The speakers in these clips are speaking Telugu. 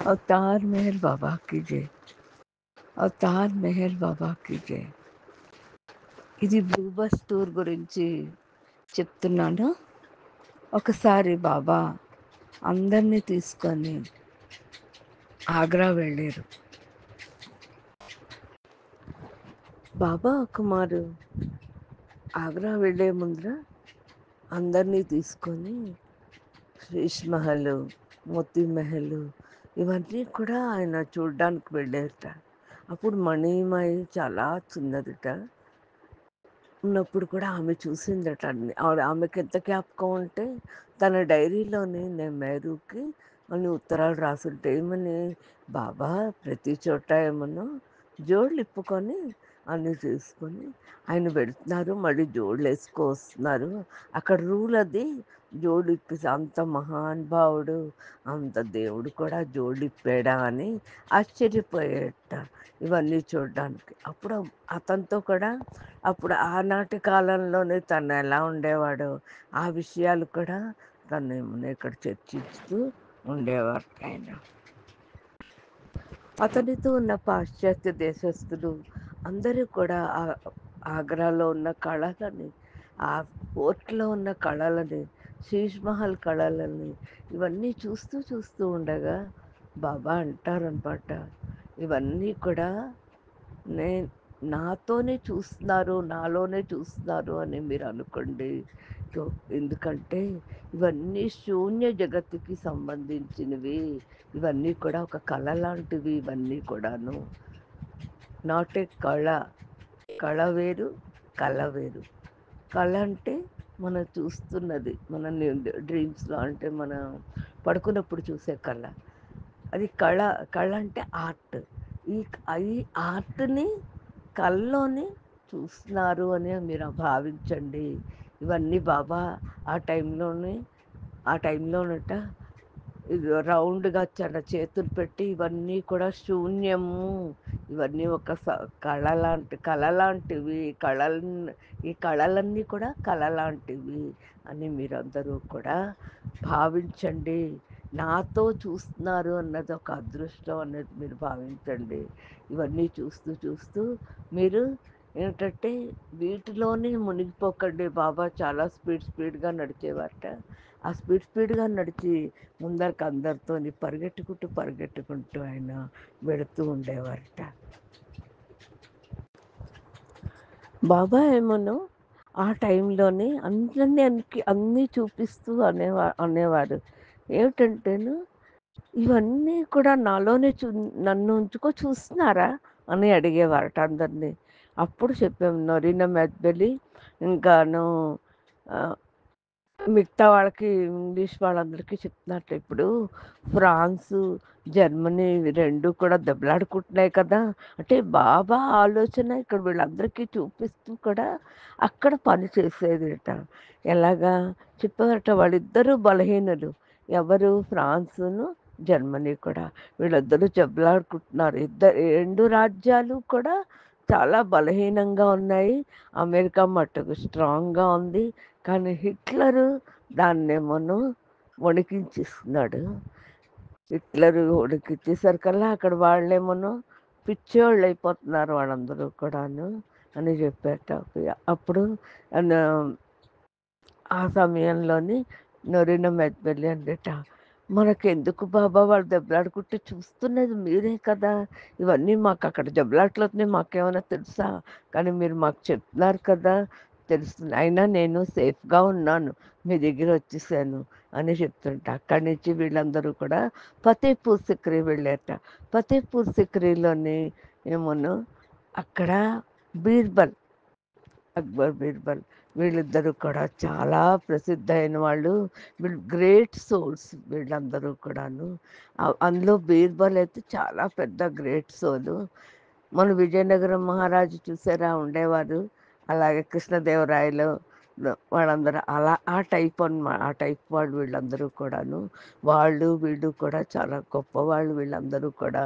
అవతార్ మెహర్ బాబా की जय. అవతార్ మెహర్ బాబా की जय. ఇది బ్లూ బస్ టూర్ గురించి చెప్తున్నాను. ఒకసారి బాబా అందరినీ తీసుకొని ఆగ్రా వెళ్ళారు. బాబా కుమారు ఆగ్రా వెళ్ళే ముందర అందరినీ తీసుకొని శీష్ మహల్, మోతీ మహల్ ఇవన్నీ కూడా ఆయన చూడడానికి వెళ్ళారట. అప్పుడు మణిమాయి చాలా చిన్నదిట. ఉన్నప్పుడు కూడా ఆమె చూసిందట అన్ని. ఆమెకి ఎంత జ్ఞాపకం అంటే తన డైరీలోని నేను మేరుకి అని ఉత్తరాలు రాసుంటే ఏమని, బాబా ప్రతి చోట ఏమన్నా జోళ్ళు ఇప్పుకొని అన్నీ చేసుకొని ఆయన పెడుతున్నారు, మళ్ళీ జోళ్ళు వేసుకో వస్తున్నారు. అక్కడ రూల్ అది, జోడు ఇప్పేసి అంత మహానుభావుడు, అంత దేవుడు కూడా జోళ్ళు ఇప్పాడా అని ఆశ్చర్యపోయేట ఇవన్నీ చూడడానికి. అప్పుడు అతనితో కూడా అప్పుడు ఆనాటి కాలంలోనే తను ఎలా ఉండేవాడో ఆ విషయాలు కూడా తను ఏమన్నా ఇక్కడ చర్చిస్తూ ఉండేవారు ఆయన. అతనితో ఉన్న పాశ్చాత్య దేశస్థులు అందరూ కూడా ఆగ్రాలో ఉన్న కళలని, ఆ ఫోర్ట్లో ఉన్న కళలని, శీష్ మహల్ కళలని ఇవన్నీ చూస్తూ చూస్తూ ఉండగా బాబా అంటారనమాట, ఇవన్నీ కూడా నే నాతోనే చూస్తున్నారు, నాలోనే చూస్తున్నారు అని మీరు అనుకోండి. ఎందుకంటే ఇవన్నీ శూన్య జగత్తుకి సంబంధించినవి. ఇవన్నీ కూడా ఒక కళ లాంటివి. ఇవన్నీ కూడాను నాట్ ఏ కళ. కళ వేరు, కళ వేరు. కళ అంటే మనం చూస్తున్నది, మన డ్రీమ్స్లో అంటే మనం పడుకున్నప్పుడు చూసే కళ. అది కళ. కళ అంటే ఆర్ట్. ఈ ఈ ఆర్ట్ని కళ్ళలోనే చూస్తున్నారు అని మీరు భావించండి. ఇవన్నీ బాబా ఆ టైంలోనట ఇది రౌండ్గా చేతులు పెట్టి ఇవన్నీ కూడా శూన్యము, ఇవన్నీ ఒక కళ లాంటివి, ఈ కళలన్నీ కూడా కళ లాంటివి అని మీరందరూ కూడా భావించండి. నాతో చూస్తున్నారు అన్నది ఒక అదృష్టం అనేది మీరు భావించండి. ఇవన్నీ చూస్తూ చూస్తూ మీరు ఏంటంటే వీటిలోనే మునిగిపోకండి. బాబా చాలా స్పీడ్గా నడిచేవారట. ఆ స్పీడ్గా నడిచి ముందరికి అందరితోని పరిగెట్టుకుంటూ ఆయన వెళుతూ ఉండేవారట. బాబా ఏమోను ఆ టైంలోనే అన్నీ చూపిస్తూ అనేవాడు ఏమిటంటేను, ఇవన్నీ కూడా నాలోనే నన్ను ఉంచుకో చూస్తున్నారా అని అడిగేవారట అందరినీ. అప్పుడు చెప్పాము నొరీనా మెద్బెలి ఇంకాను మిగతా వాళ్ళకి, ఇంగ్లీష్ వాళ్ళందరికీ చెప్తున్నట్టు ఇప్పుడు ఫ్రాన్సు, జర్మనీ ఇవి 2 కూడా దెబ్బలాడుకుంటున్నాయి కదా! అంటే బాబా ఆలోచన ఇక్కడ వీళ్ళందరికీ చూపిస్తూ కూడా అక్కడ పని చేసేదిట. ఎలాగా చెప్పారట, వాళ్ళిద్దరూ బలహీనులు. ఎవరు? ఫ్రాన్సును, జర్మనీ కూడా. వీళ్ళిద్దరూ దెబ్బలాడుకుంటున్నారు. 2 రాజ్యాలు కూడా చాలా బలహీనంగా ఉన్నాయి. అమెరికా మట్టుకు స్ట్రాంగ్‌గా ఉంది. కానీ హిట్లరు దాన్నేమోను వణికించేస్తున్నాడు. హిట్లరు వణికించేసరికల్లా అక్కడ వాళ్ళేమోను పిచ్చోళ్ళు అయిపోతున్నారు వాళ్ళందరూ కూడాను అని చెప్పారట. అప్పుడు ఆ సమయంలోని నొరీనా మెద్బెలి అందట, మనకెందుకు బాబా వాళ్ళు దెబ్బలాడుకుంటే చూస్తున్నది మీరే కదా! ఇవన్నీ మాకు అక్కడ దెబ్బలాటలవుతున్నాయి మాకేమైనా తెలుసా? కానీ మీరు మాకు చెప్తున్నారు కదా! తెలుస్తుంది. అయినా నేను సేఫ్‌గా ఉన్నాను. మీ దగ్గర వచ్చేసాను అని చెప్తుంటా. అక్కడి నుంచి వీళ్ళందరూ కూడా ఫతేపూర్ సిక్రీ వెళ్ళారట. ఫతేపూర్ సిక్రీలోని ఏమోను అక్కడ బీర్బల్, అక్బర్, బీర్బల్ వీళ్ళిద్దరూ కూడా చాలా ప్రసిద్ధమైన వాళ్ళు. వీళ్ళు గ్రేట్ సోల్స్ వీళ్ళందరూ కూడాను. అందులో బీర్బల్ అయితే చాలా పెద్ద గ్రేట్ సోలు. మన విజయనగరం మహారాజు చూసారా ఉండేవారు, అలాగే కృష్ణదేవరాయలు వాళ్ళందరూ అలా ఆ టైప్ వాళ్ళు వీళ్ళందరూ కూడాను. వీళ్ళు కూడా చాలా గొప్పవాళ్ళు వీళ్ళందరూ కూడా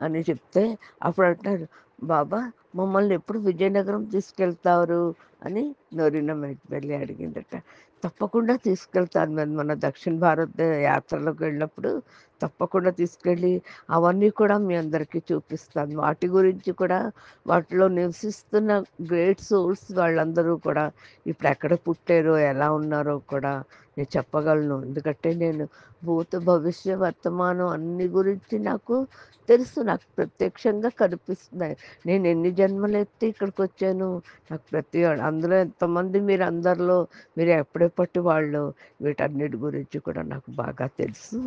అని చెప్తే అప్పుడు అంటారు, బాబా మమ్మల్ని ఎప్పుడు విజయనగరం తీసుకెళ్తారు అని నొరీనా మెద్బెలి అడిగిందట. తప్పకుండా తీసుకెళ్తాను. మన దక్షిణ భారత యాత్రలోకి వెళ్ళినప్పుడు తప్పకుండా తీసుకెళ్ళి అవన్నీ కూడా మీ అందరికీ చూపిస్తాను. వాటి గురించి కూడా వాటిలో నివసిస్తున్న గ్రేట్ సోల్స్ వాళ్ళందరూ కూడా ఇప్పుడెక్కడ పుట్టారో, ఎలా ఉన్నారో కూడా నేను చెప్పగలను. ఎందుకంటే నేను భూత, భవిష్య, వర్తమానం అన్ని గురించి నాకు తెలుసు. నాకు ప్రత్యక్షంగా కనిపిస్తున్నాయి. నేను ఎన్ని జన్మలెత్తి ఇక్కడికొచ్చాను, నాకు ప్రతి అందులో ఎంతమంది మీరందరిలో మీరు ఎప్పుడెప్పటి వాళ్ళు, వీటన్నిటి గురించి కూడా నాకు బాగా తెలుసు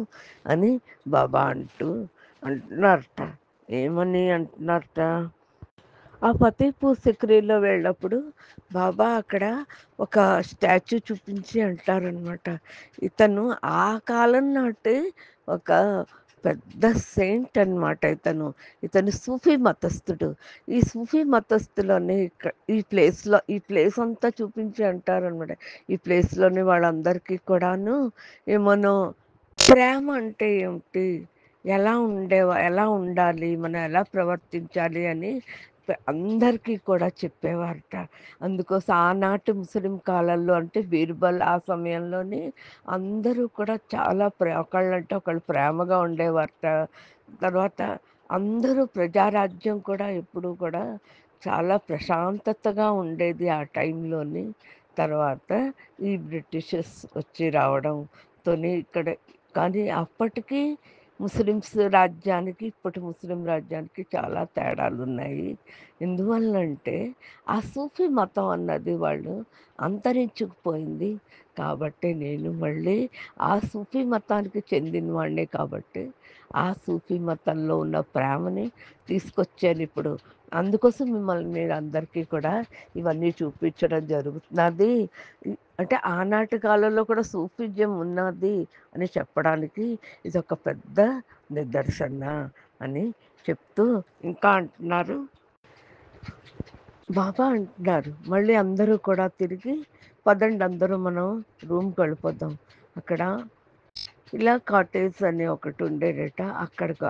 అని బాబా అంటున్నారట. ఏమని అంటున్నారట? ఆ ఫతేపూర్ సిక్రీలో వెళ్ళినప్పుడు బాబా అక్కడ ఒక స్టాచ్యూ చూపించి అంటారనమాట. ఇతను ఆ కాలం నాటి ఒక పెద్ద సెయింట్ అనమాట ఇతను. ఇతను సూఫీ మతస్థుడు. ఈ సూఫీ మతస్థులోని ఈ ప్లేస్ అంతా చూపించి అంటారనమాట. ఈ ప్లేస్‌లోని వాళ్ళందరికీ కూడాను ఏమనో ప్రేమ అంటే ఏమిటి? ఎలా ఉండాలి? మనం ఎలా ప్రవర్తించాలి అని అందరికీ కూడా చెప్పేవారట. అందుకోసం ఆనాటి ముస్లిం కాలంలో అంటే బీర్బల్ ఆ సమయంలోని అందరూ కూడా చాలా ఒకళ్ళంటే ఒకళ్ళు ప్రేమగా ఉండేవారట. తర్వాత అందరూ ప్రజారాజ్యం కూడా ఎప్పుడూ కూడా చాలా ప్రశాంతతగా ఉండేది ఆ టైంలోని. తర్వాత ఈ బ్రిటిషర్స్ వచ్చి రావడంతోని ఇక్కడ కానీ అప్పటికి ముస్లిమ్స్ రాజ్యానికి, ఇప్పటి ముస్లిం రాజ్యానికి చాలా తేడాలున్నాయి. ఎందువల్లంటే, ఆ సూఫీ మతం అన్నది వాళ్ళు అంతరించుకుపోయింది. కాబట్టి నేను మళ్ళీ ఆ సూఫీ మతానికి చెందిన వాడినే కాబట్టి, ఆ సూఫీ మతంలో ఉన్న ప్రేమని తీసుకొచ్చానిప్పుడు. అందుకోసం మిమ్మల్ని మీరందరికీ కూడా ఇవన్నీ చూపించడం జరుగుతున్నది. అంటే ఆనాటి కాలంలో కూడా సూఫిజం ఉన్నది అని చెప్పడానికి ఇదొక పెద్ద నిదర్శన అని చెప్తూ ఇంకా అంటున్నారు. బాబా అంటున్నారు, మళ్ళీ అందరూ కూడా తిరిగి పదండి అందరూ మనం రూమ్‌కి వెళ్ళిపోదాం. అక్కడ ఇలా కాటేజ్ అని ఒకటి ఉండేదట.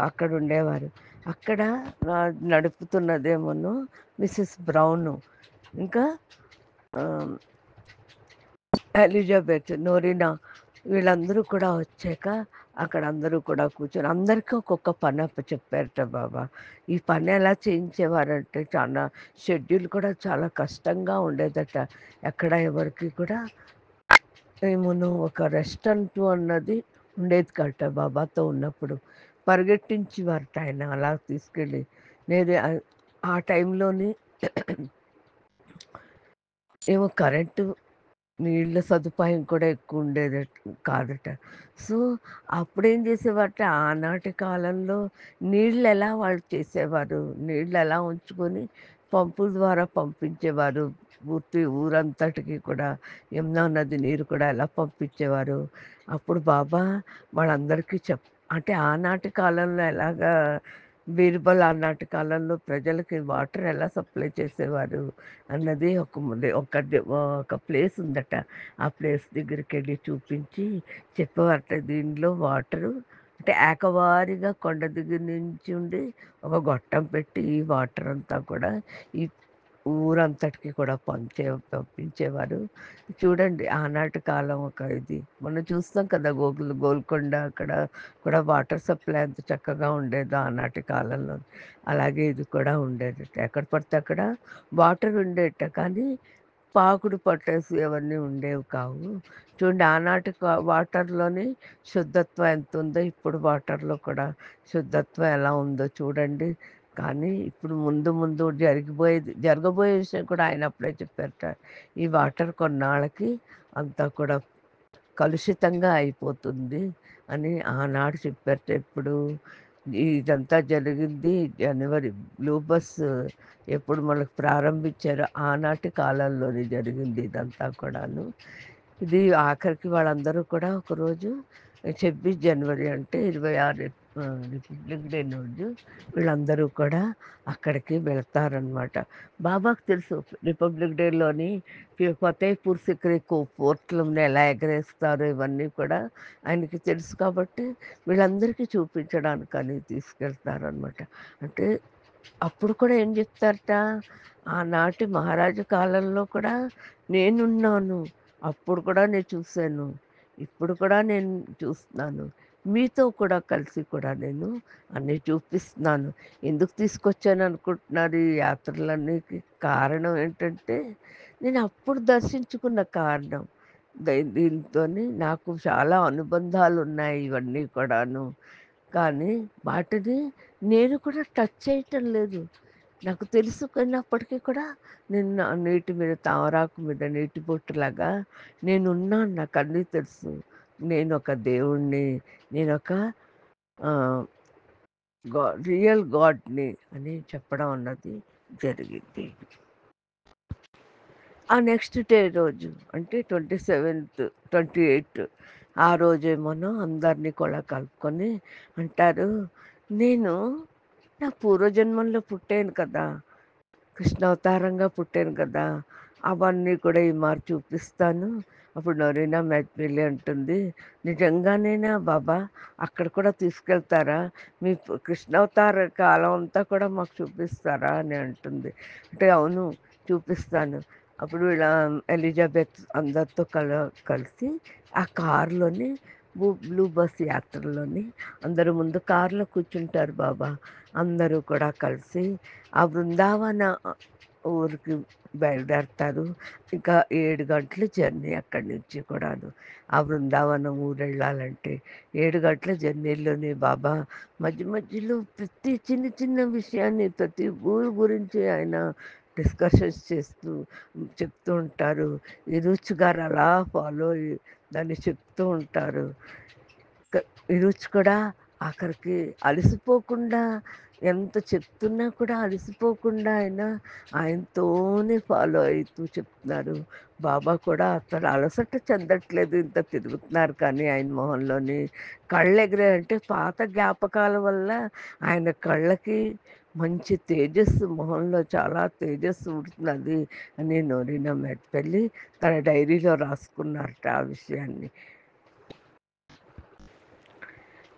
అక్కడ ఉండేవారు. అక్కడ నడుపుతున్నదేమోను మిసెస్ బ్రౌను. ఇంకా ఆహ్, ఎలిజబెత్, నోరినా వీళ్ళందరూ కూడా వచ్చాక అక్కడ అందరూ కూడా కూర్చొని అందరికీ ఒక్కొక్క పని అప్పచెప్పారట బాబా. ఈ పని ఎలా చేయించేవారంటే చాలా షెడ్యూల్ కూడా చాలా కష్టంగా ఉండేదట. ఎక్కడ ఎవరికీ కూడా ఏమోను ఒక రెస్ట్ అంటూ అన్నది ఉండేది కాదట బాబాతో ఉన్నప్పుడు. పరిగెట్టించేవారట ఆయన అలా తీసుకెళ్ళి. నేను ఆ టైంలోని ఏమో కరెంటు నీళ్ళ సదుపాయం కూడా ఎక్కువ ఉండేదట కాదట. సో, అప్పుడేం చేసేవారట ఆనాటి కాలంలో నీళ్ళెలా వాళ్ళు చేసేవారు, నీళ్ళెలా ఉంచుకొని పంపుల ద్వారా పంపించేవారు. పూర్తి ఊరంతటికి కూడా యమునా నది నీరు కూడా ఎలా పంపించేవారు. అప్పుడు బాబా వాళ్ళందరికీ అంటే ఆనాటి కాలంలో ఎలాగా బీర్బల్ ఆనాటి కాలంలో ప్రజలకి వాటర్ ఎలా సప్లై చేసేవారు అన్నది ఒక ప్లేస్ ఉందట. ఆ ప్లేస్ దగ్గరికెళ్ళి చూపించి చెప్పేవారట. దీనిలో వాటరు అంటే ఏకవారిగా కొండ దగ్గర నుంచి ఉండి ఒక గొట్టం పెట్టి ఈ వాటర్ అంతా కూడా ఈ ఊరంతటికి కూడా పంపించేవారు. చూడండి ఆనాటి కాలం ఒక ఇది. మనం చూస్తాం కదా గోల్కొండ అక్కడ కూడా వాటర్ సప్లై ఎంత చక్కగా ఉండేదో ఆనాటి కాలంలో. అలాగే ఇది కూడా ఉండేదట. ఎక్కడ పడితే అక్కడ వాటర్ ఉండేట కానీ పాకుడు పట్టేసి అవన్నీ ఉండేవి కావు. చూడండి ఆనాటి వాటర్‌లోని శుద్ధత్వం ఎంతుందో, ఇప్పుడు వాటర్‌లో కూడా శుద్ధత్వం ఎలా ఉందో చూడండి. కానీ ఇప్పుడు ముందు ముందు జరగబోయే విషయం కూడా ఆయన అప్పుడే చెప్పారట. ఈ వాటర్ కొన్నాళ్ళకి అంతా కూడా కలుషితంగా అయిపోతుంది అని ఆనాడు చెప్పారట. ఎప్పుడు ఇదంతా జరిగింది జనవరి బ్లూ బస్ ఎప్పుడు మనకు ప్రారంభించారో ఆనాటి కాలంలోనే జరిగింది ఇదంతా కూడాను. ఇది ఆఖరికి వాళ్ళందరూ కూడా ఒకరోజు 26 జనవరి అంటే 26 రిపబ్లిక్ డే రోజు వీళ్ళందరూ కూడా అక్కడికి వెళ్తారనమాట. బాబాకు తెలుసు రిపబ్లిక్ డేలోని ఫతేపూర్ సిక్రీ ఫోర్ట్‌లను ఎలా ఎగరేస్తారో ఇవన్నీ కూడా ఆయనకి తెలుసు కాబట్టి వీళ్ళందరికీ చూపించడానికని తీసుకెళ్తారనమాట. అంటే అప్పుడు కూడా ఏం చెప్తారట, ఆనాటి మహారాజు కాలంలో కూడా నేనున్నాను. అప్పుడు కూడా నేను చూశాను. ఇప్పుడు కూడా నేను చూస్తున్నాను. మీతో కూడా కలిసి కూడా నేను అన్నీ చూపిస్తున్నాను. ఎందుకు తీసుకొచ్చాననుకుంటున్నారు ఈ యాత్రలన్నీకి? కారణం ఏంటంటే, నేను అప్పుడు దర్శించుకున్న కారణం. దీనితోని నాకు చాలా అనుబంధాలున్నాయి ఇవన్నీ కూడాను. కానీ వాటిని నేను కూడా టచ్ చేయటం లేదు. నాకు తెలుసు కన్నప్పటికీ కూడా నేను నా నీటి మీద తామరాకు మీద నీటి బొట్టులాగా నేనున్నాను. నాకన్నీ తెలుసు. నేనొక దేవుడిని. నేనొక ఆహ్, రియల్ గాడ్‌ని అని చెప్పడం అన్నది జరిగింది. ఆ నెక్స్ట్ డే రోజు అంటే 27థ్, 28 ఆ రోజేమోను అందరిని కూడా కలుపుకొని అంటారు, "నేను నా పూర్వజన్మల్లో పుట్టాను కదా! కృష్ణావతారంగా పుట్టాను కదా! అవన్నీ కూడా ఈ మారు చూపిస్తాను." అప్పుడు నరీనా మెట్పల్లి అంటుంది, "నిజంగానేనా బాబా? అక్కడ కూడా తీసుకెళ్తారా? మీ కృష్ణావతార కాలం అంతా కూడా మాకు చూపిస్తారా?" అని అంటుంది. అంటే, "అవును చూపిస్తాను." అప్పుడు వీళ్ళ ఎలిజబెత్ అందరితో కలిసి ఆ కారులోని బ్లూ బస్ యాత్రలోని అందరూ ముందు కారులో కూర్చుంటారు బాబా. అందరూ కూడా కలిసి ఆ బృందావన ఊరికి బయలుదేరతారు. ఇంకా 7 గంటలు జర్నీ అక్కడి నుంచి కూడాను. ఆ బృందావనం ఊరెళ్ళాలంటే 7 గంటల జర్నీలోనే బాబా మధ్య మధ్యలో ప్రతి చిన్న చిన్న విషయాన్ని, ప్రతి ఊరు గురించి ఆయన డిస్కషన్స్ చేస్తూ చెప్తూ ఉంటారు. వినూచ్ గారు అలా ఫాలో అయ్యి దాన్ని చెప్తూ ఉంటారు. క వినూచ్ కూడా ఆఖరికి అలసిపోకుండా ఎంత చెప్తున్నా కూడా అలసిపోకుండా ఆయనతోనే ఫాలో అయితూ చెప్తున్నారు. బాబా కూడా అసలు అలసట చెందట్లేదు. ఇంత తిరుగుతున్నారు కానీ ఆయన మొహంలోని కళ్ళెగిరాయంటే పాత జ్ఞాపకాల వల్ల ఆయన కళ్ళకి మంచి తేజస్సు మొహంలో చాలా తేజస్సు ఉంటున్నది అని నోరినా మెట్పల్లి తన డైరీలో రాసుకున్నారట ఆ విషయాన్ని.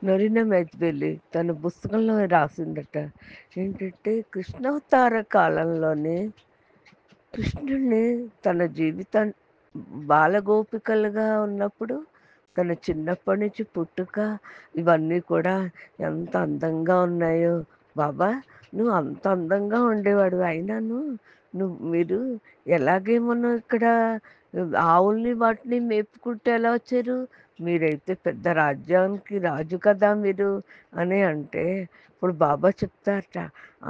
నొరిన మెద్వెలి తన పుస్తకంలో రాసిందట. ఏంటంటే కృష్ణావతార కాలంలోనే కృష్ణుడిని తన జీవితం బాలగోపికలుగా ఉన్నప్పుడు తన చిన్నప్పటి నుంచి పుట్టుక ఇవన్నీ కూడా ఎంత అందంగా ఉన్నాయో బాబా, నువ్వు అంత అందంగా ఉండేవాడు అయినాను మీరు ఎలాగేమన్నా ఇక్కడ ఆవుల్ని వాటిని మేపుకుంటూ ఎలా వచ్చారు? మీరైతే పెద్ద రాజ్యానికి రాజు కదా మీరు అని అంటే, ఇప్పుడు బాబా చెప్తారట,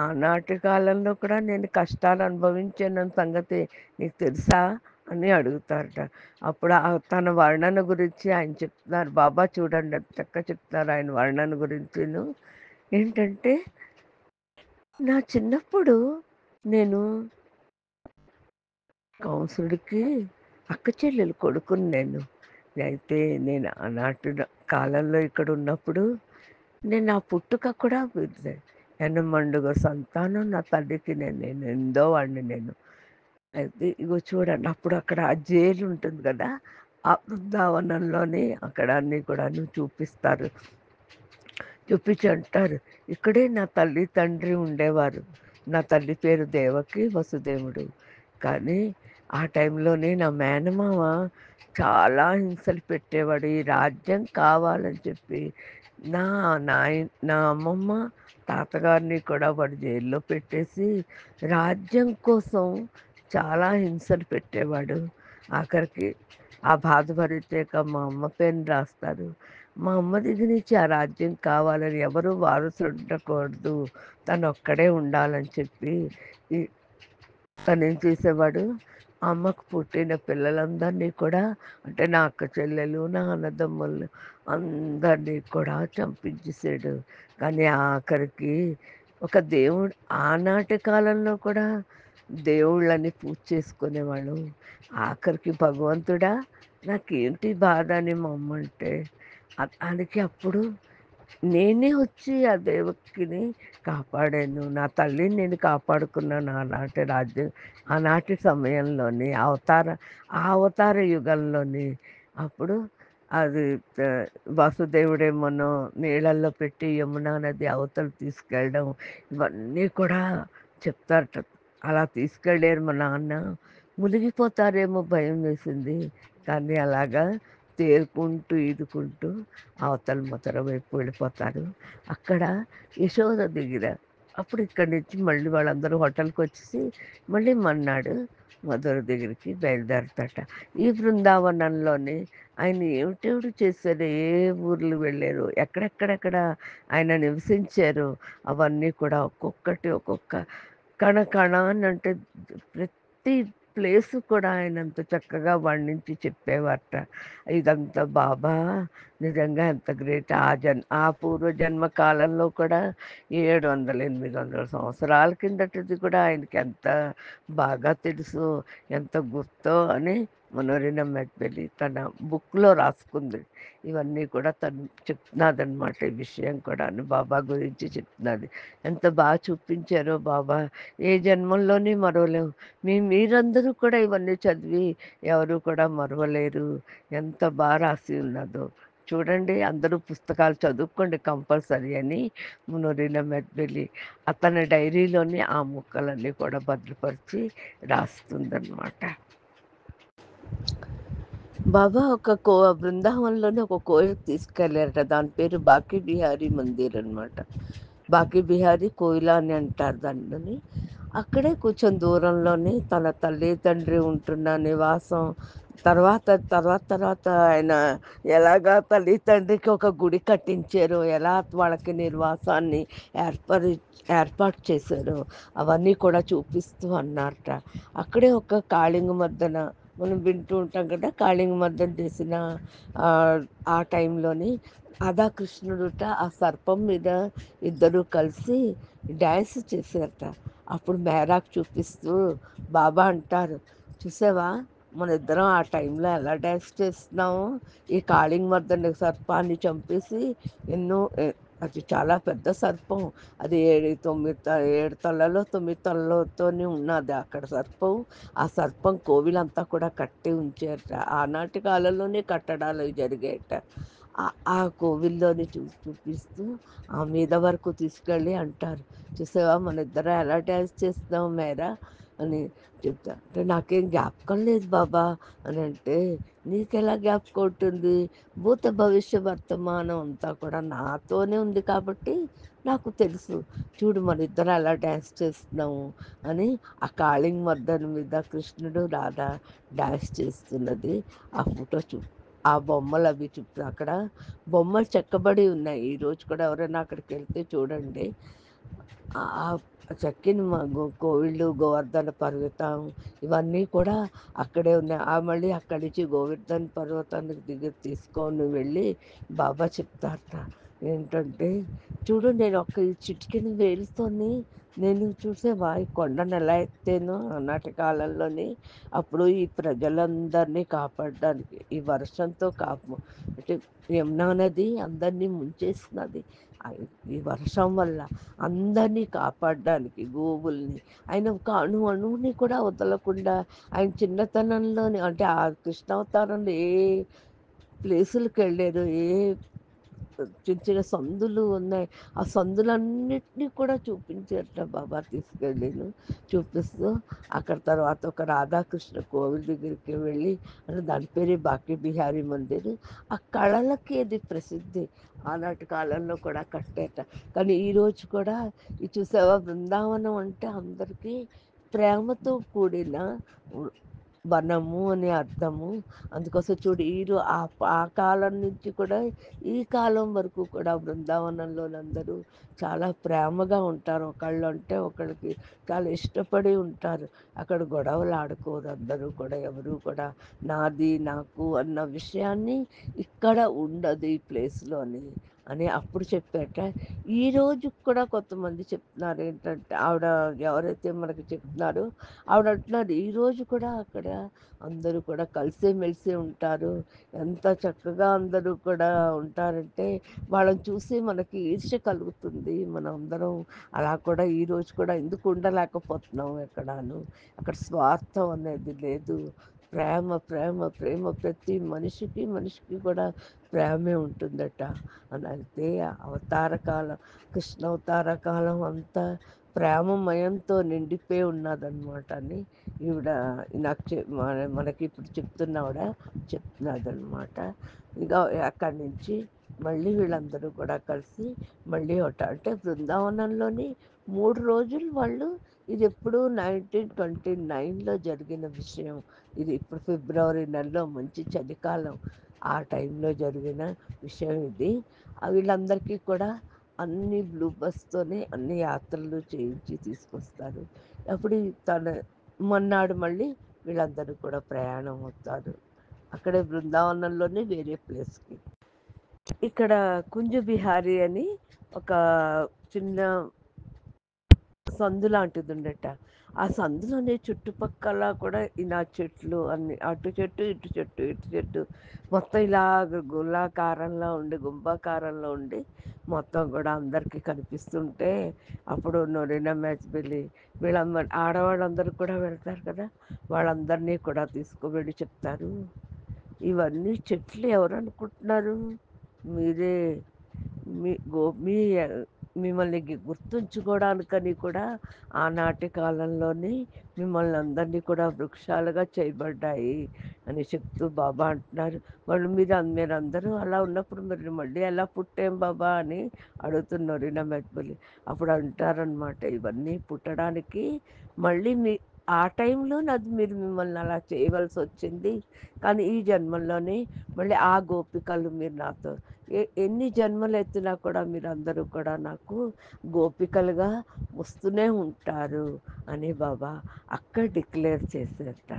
ఆనాటి కాలంలో కూడా నేను కష్టాలు అనుభవించానన్న సంగతి నీకు తెలుసా అని అడుగుతారట. అప్పుడు తన వర్ణన గురించి ఆయన చెప్తున్నారు. బాబా చూడండి ఎంత చక్కగా చెప్తున్నారు ఆయన వర్ణన గురించిను. ఏంటంటే, నా చిన్నప్పుడు నేను కంసుడికి అక్క చెల్లెలు కొడుకుని నేను. అయితే నేను ఆనాటి కాలంలో ఇక్కడ ఉన్నప్పుడు నేను నా పుట్టుక కూడా వీరిదే. ఎనమండుగ సంతానం నా తల్లికి నేను ఎందో వాడిని నేను. అయితే ఇగో చూడండి అప్పుడు అక్కడ ఆ జైలు ఉంటుంది కదా! ఆ బృందావనంలోని అక్కడ అన్నీ కూడాను చూపిస్తారు. చూపించి అంటారు, "ఇక్కడే నా తల్లి, తండ్రి ఉండేవారు. నా తల్లి పేరు దేవకి, వసుదేవుడు. కానీ ఆ టైంలోనే నా మేనమామ చాలా హింసలు పెట్టేవాడు. ఈ రాజ్యం కావాలని చెప్పి నా నా అమ్మమ్మ, తాతగారిని కూడా వాడు జైల్లో పెట్టేసి రాజ్యం కోసం చాలా హింసలు పెట్టేవాడు. ఆఖరికి ఆ బాధ భరించలేక మా అమ్మ పేరున రాస్తారు. మా అమ్మ దగ్గర నుంచి ఆ రాజ్యం కావాలని ఎవరు వారసులు ఉండకూడదు. తనొక్కడే ఉండాలని చెప్పి ఈ తనేం చేసేవాడు, ఆ అమ్మకు పుట్టిన పిల్లలందరినీ కూడా అంటే నా అక్క చెల్లెలు, నా అన్నదమ్ములు అందరినీ కూడా చంపించేసాడు. కానీ ఆఖరికి ఒక దేవుడు ఆనాటి కాలంలో కూడా దేవుళ్ళని పూజ చేసుకునేవాళ్ళు. ఆఖరికి భగవంతుడా నాకేంటి బాధ అని మా అమ్మ అంటే, దానికి అప్పుడు నేనే వచ్చి ఆ దేవకిని కాపాడాను. నా తల్లిని నేను కాపాడుకున్నాను ఆనాటి రాజ్యం ఆనాటి సమయంలోని ఆ అవతార యుగంలోని. అప్పుడు అది వాసుదేవుడేమోనో నీళ్ళల్లో పెట్టి యమునా నది అవతల తీసుకెళ్ళడం ఇవన్నీ కూడా చెప్తారట. అలా తీసుకెళ్ళారు మా నాన్న. మునిగిపోతారేమో భయం వేసింది. కానీ అలాగా తేరుకుంటూ, ఈదుకుంటూ అవతల మధుర వైపు వెళ్ళిపోతారు. అక్కడ యశోద దగ్గర అప్పుడు ఇక్కడి నుంచి మళ్ళీ వాళ్ళందరూ హోటల్‌కొచ్చేసి మళ్ళీ మర్నాడు మధుర దగ్గరికి బయలుదేరతారట. ఈ బృందావనంలోనే ఆయన ఏమిటేమిటి చేశారో, ఏ ఊర్లు వెళ్ళారో, ఎక్కడెక్కడెక్కడ ఆయన నివసించారో అవన్నీ కూడా ఒక్కొక్కటి ఒక్కొక్క కణ కణానంటే ప్రతి ప్లేసు కూడా ఆయన అంత చక్కగా వర్ణించి చెప్పేవారట. ఇదంతా బాబా నిజంగా ఎంత గ్రేట్. ఆ పూర్వజన్మ కాలంలో కూడా 700, 800 సంవత్సరాల కిందటిది కూడా ఆయనకి ఎంత బాగా తెలుసో, ఎంత గుర్తో అని మనోరిన మెడ్బెలి తన బుక్‌లో రాసుకుంది. ఇవన్నీ కూడా తను చెప్తున్నాదనమాట. ఈ విషయం కూడాను బాబా గురించి చెప్తున్నది. ఎంత బాగా చూపించారో బాబా. ఏ జన్మల్లోని మరవలేం. మీరందరూ కూడా ఇవన్నీ చదివి ఎవరు కూడా మరవలేరు. ఎంత రాసి ఉన్నదో. చూడండి, అందరూ పుస్తకాలు చదువుకోండి కంపల్సరీ అని మునోరిన మెడ్బెలి అతని డైరీలోని ఆ ముక్కలన్నీ కూడా భద్రపరిచి రాస్తుందనమాట. బాబా బృందావనంలోనే ఒక కోయిలకి తీసుకెళ్లారట. దాని పేరు బాకీ బిహారీ మందిర్ అనమాట. బాకీ బిహారీ కోయిల అని అంటారు దానిని. అక్కడే కొంచెం దూరంలోనే తన తల్లి, తండ్రి ఉంటున్న నివాసం తర్వాత తర్వాత తర్వాత ఆయన ఎలాగా తల్లి, తండ్రికి ఒక గుడి కట్టించారో, ఎలా వాళ్ళకి నిర్వాసాన్ని ఏర్పరి ఏర్పాటు చేశారో అవన్నీ కూడా చూపిస్తూ అన్నారట. అక్కడే ఒక కాళింగ మర్దన మనం వింటూ ఉంటాం కదా! కాళింగ మర్దన చేసిన ఆ టైంలోని రాధాకృష్ణుడుట ఆ సర్పం మీద ఇద్దరు కలిసి డ్యాన్స్ చేశారట. అప్పుడు మేరాకు చూపిస్తూ బాబా అంటారు, చూసావా మన ఇద్దరం ఆ టైంలో ఎలా డ్యాన్స్ చేస్తున్నాము. ఈ కాళింగ మర్దన సర్పాన్ని చంపేసి ఎన్నో అది చాలా పెద్ద సర్పం. అది 7 తలలో 9 తలలతోని ఉన్నది అక్కడ సర్పం. ఆ సర్పం కోవిలంతా కూడా కట్టి ఉంచారట. ఆనాటి కాలంలోనే కట్టడాలు అవి జరిగాయట. ఆ కోవిల్లోని చూపిస్తూ ఆ మీద వరకు తీసుకెళ్ళి అంటారు, చూసావా మన ఇద్దరం ఎలా డ్యాన్స్ చేస్తున్నాం మేరా అని చెప్తా. అంటే నాకేం జ్ఞాపకం లేదు బాబా అని అంటే, నీకెలా జ్ఞాపకం ఉంటుంది? భూత భవిష్య వర్తమానం అంతా కూడా నాతోనే ఉంది కాబట్టి నాకు తెలుసు. చూడు మన ఇద్దరం ఎలా డ్యాన్స్ చేస్తున్నాము అని ఆ కాళింగ్ మర్దన మీద కృష్ణుడు రాధ డ్యాన్స్ చేస్తున్నది ఆ ఫోటో ఆ బొమ్మలు అవి అక్కడ బొమ్మలు చెక్కబడి ఉన్నాయి. ఈరోజు కూడా ఎవరైనా అక్కడికి వెళ్తే చూడండి. ఆ చెక్కిన కోవిళ్ళు, గోవర్ధన పర్వతం ఇవన్నీ కూడా అక్కడే ఉన్నాయి. మళ్ళీ అక్కడి నుంచి గోవర్ధన పర్వతానికి తీసుకొని వెళ్ళి బాబా చెప్తారట. ఏంటంటే, చూడు నేను ఈ చిటికెన వేలుతోని నేను చూసావా ఈ కొండను ఎలా ఎత్తానో ఆనాటి కాలంలోని. అప్పుడు ఈ ప్రజలందరినీ కాపాడడానికి ఈ వర్షంతో అంటే యమునా నది అందరినీ ముంచేసినది. ఈ వర్షం వల్ల అందరినీ కాపాడడానికి గోవుల్ని ఆయన ఒక అణువుని కూడా వదలకుండా ఆయన చిన్నతనంలోనే అంటే ఆ కృష్ణావతారంలో ఏ ప్లేసులకు వెళ్ళారు, ఏ చిన్న చిన్న సందులు ఉన్నాయి. ఆ సందులన్నిటినీ కూడా చూపించారట బాబా తీసుకెళ్ళిను. చూపిస్తూ అక్కడ తర్వాత ఒక రాధాకృష్ణ కోవిల్ దగ్గరికి వెళ్ళి అంటే దాని పేరే బాకీ బిహారీ మందిర్. ఆ కళలకి అది ప్రసిద్ధి. ఆనాటి కాలంలో కూడా కట్టారట. కానీ ఈరోజు కూడా ఇది చూసావా బృందావనం అంటే అందరికీ ప్రేమతో కూడిన వనము అని అర్థము. అందుకోసం చూడు ఆ కాలం నుంచి కూడా ఈ కాలం వరకు కూడా బృందావనంలోనందరూ చాలా ప్రేమగా ఉంటారు. ఒకళ్ళు అంటే ఒకళ్ళకి చాలా ఇష్టపడి ఉంటారు. అక్కడ గొడవలు ఆడుకోరు అందరూ కూడా. ఎవరు కూడా నాది నాకు అన్న విషయాన్ని ఇక్కడ ఉండదు ఈ ప్లేస్లోని అని అప్పుడు చెప్పాక ఈ రోజు కూడా కొంతమంది చెప్తున్నారు. ఏంటంటే ఆవిడ ఎవరైతే మనకి చెప్తున్నారో ఆవిడ అంటున్నారు, ఈరోజు కూడా అక్కడ అందరూ కూడా కలిసిమెలిసి ఉంటారు. ఎంత చక్కగా అందరూ కూడా ఉంటారంటే వాళ్ళని చూసి మనకి ఈర్ష్య కలుగుతుంది. మనం అందరం అలా కూడా ఈరోజు కూడా ఎందుకు ఉండలేకపోతున్నాం ఎక్కడాను. అక్కడ స్వార్థం అనేది లేదు. ప్రేమ ప్రేమ ప్రేమ ప్రతి మనిషికి కూడా ప్రేమే ఉంటుందట అని. అయితే అవతార కాలం కృష్ణ అవతార కాలం అంతా ప్రేమమయంతో నిండిపోయి ఉన్నదనమాట అని ఈవిడ నాకు మనకి ఇప్పుడు చెప్తున్నవిడ చెప్తున్నదనమాట. ఇంకా అక్కడి నుంచి మళ్ళీ వీళ్ళందరూ కూడా కలిసి మళ్ళీ అంటే బృందావనంలోని 3 రోజులు వాళ్ళు, ఇది ఎప్పుడు 1929లో జరిగిన విషయం. ఇది ఇప్పుడు ఫిబ్రవరి నెలలో మంచి చలికాలం, ఆ టైంలో జరిగిన విషయం ఇది. వీళ్ళందరికీ కూడా అన్ని బ్లూ బస్తోనే అన్ని యాత్రలు చేయించి తీసుకొస్తారు. అప్పుడు తన మొన్నాడు మళ్ళీ వీళ్ళందరూ కూడా ప్రయాణం అవుతారు. అక్కడే బృందావనంలోనే వేరే ప్లేస్‌కి. ఇక్కడ కుంజ బిహారీ అని ఒక చిన్న సందు లాంటిదుండట. ఆ సందులోనే చుట్టుపక్కల కూడా ఇలా చెట్లు అన్నీ, అటు చెట్టు, ఇటు చెట్టు, ఇటు చెట్టు, మొత్తం ఇలాగ గోళాకారంలో ఉండి, గుంభాకారంలో ఉండి మొత్తం కూడా అందరికీ కనిపిస్తుంటే, అప్పుడు నొరిన మెజ్బిలి ఆడవాళ్ళందరూ కూడా వెళ్తారు కదా! వాళ్ళందరినీ కూడా తీసుకువెళ్ళి చెప్తారు. ఇవన్నీ చెట్లు ఎవరనుకుంటున్నారు? మీరే. మీ మీ మిమ్మల్ని గుర్తుంచుకోవడానికని కూడా ఆనాటి కాలంలోనే మిమ్మల్ని అందరినీ కూడా వృక్షాలుగా చేయబడ్డాయి అని చెప్తూ బాబా అంటున్నారు. వాళ్ళు మీరందరూ అలా ఉన్నప్పుడు మరి మళ్ళీ ఎలా పుట్టాం బాబా అని అడుగుతున్నారు ఈయన మెట్బలి. అప్పుడు అంటారనమాట, ఇవన్నీ పుట్టడానికి మళ్ళీ ఆ టైంలో అది మిమ్మల్ని అలా చేయవలసి వచ్చింది. కానీ ఈ జన్మల్లోనే మళ్ళీ ఆ గోపికలు మీరు నాతో ఎన్ని జన్మలు ఎత్తినా కూడా మీరందరూ కూడా నాకు గోపికలుగా వస్తూనే ఉంటారు అని బాబా అక్కడ డిక్లేర్ చేశారట.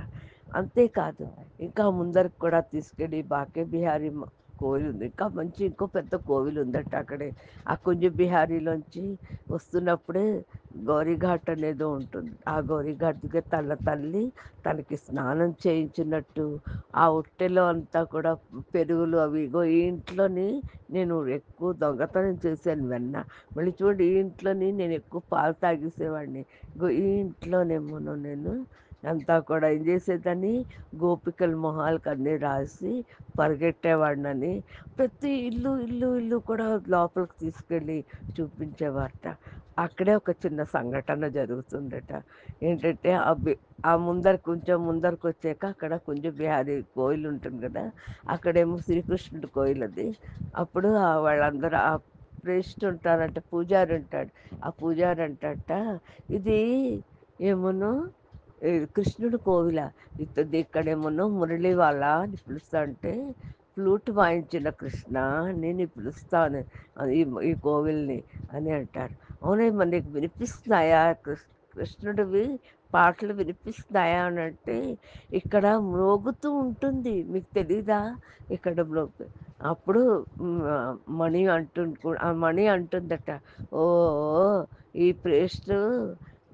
అంతేకాదు, ఇంకా ముందరికి కూడా తీసుకెళ్ళి బాకే బిహారీ కోవిల్ ఉంది. ఇంకా మంచి ఇంకో పెద్ద కోవిల్ ఉందట అక్కడే. ఆ కుంజ బిహారీలోంచి వస్తున్నప్పుడే గౌరీఘాట్ అనేదో ఉంటుంది. ఆ గౌరీఘాట్ దగ్గర తన తల్లి తనకి స్నానం చేయించినట్టు, ఆ ఒట్టెలో అంతా కూడా పెరుగులు అవి, ఇగో ఈ ఇంట్లోని నేను ఎక్కువ దొంగతనం చేశాను వెన్న. మళ్ళీ చూడు, ఈ ఇంట్లోని నేను ఎక్కువ పాలు తాగేసేవాడిని. ఇగో ఈ ఇంట్లోనేమోను నేను అంతా కూడా ఏం చేసేదాన్ని, గోపికల మొహాలకు అన్నీ రాసి పరిగెట్టేవాడినని ప్రతి ఇల్లు ఇల్లు ఇల్లు కూడా లోపలికి తీసుకెళ్ళి చూపించేవారట. అక్కడే ఒక చిన్న సంఘటన జరుగుతుందట. ఏంటంటే ఆ కొంచెం ముందరకు వచ్చాక అక్కడ కుంజ బిహారీ కోయిల్ ఉంటుంది కదా, అక్కడేమో శ్రీకృష్ణుడి కోయిల్ అది. అప్పుడు వాళ్ళందరూ ఆ ప్రేస్ట్ ఉంటారంట, పూజారి ఉంటాడు. ఆ పూజారి అంటట, ఇది ఏమోను కృష్ణుడి కోవిల, ఇక్కడేమోనో మురళి వాళ్ళ అని పిలుస్తా అంటే, ఫ్లూట్ వాయించిన కృష్ణ నేను పిలుస్తాను ఈ ఈ కోవిల్ని అని అంటారు. అవునేమో నీకు వినిపిస్తున్నాయా కృష్ణుడివి పాటలు వినిపిస్తున్నాయా అని అంటే, ఇక్కడ మ్రోగుతూ ఉంటుంది, మీకు తెలీదా? ఇక్కడ అప్పుడు మణి ఆ మణి అంటుందట, ఓ ఈ ప్రేస్ట్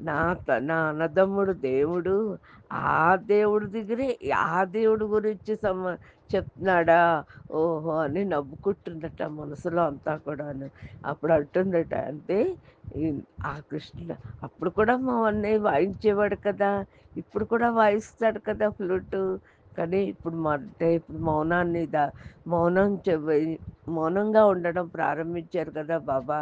నా అన్నదమ్ముడు దేవుడు, ఆ దేవుడి దగ్గరే ఆ దేవుడి గురించి చెప్తున్నాడా, ఓహో అని నవ్వుకుంటుందట మనసులో అంతా కూడాను. అప్పుడు అంటుందట, అంటే ఆ కృష్ణుడు అప్పుడు కూడా మా అన్నయ్య వాయించేవాడు కదా, ఇప్పుడు కూడా వాయిస్తాడు కదా ఫ్లూటు. కానీ ఇప్పుడు మౌనాన్ని మౌనం మౌనంగా ఉండడం ప్రారంభించారు కదా బాబా,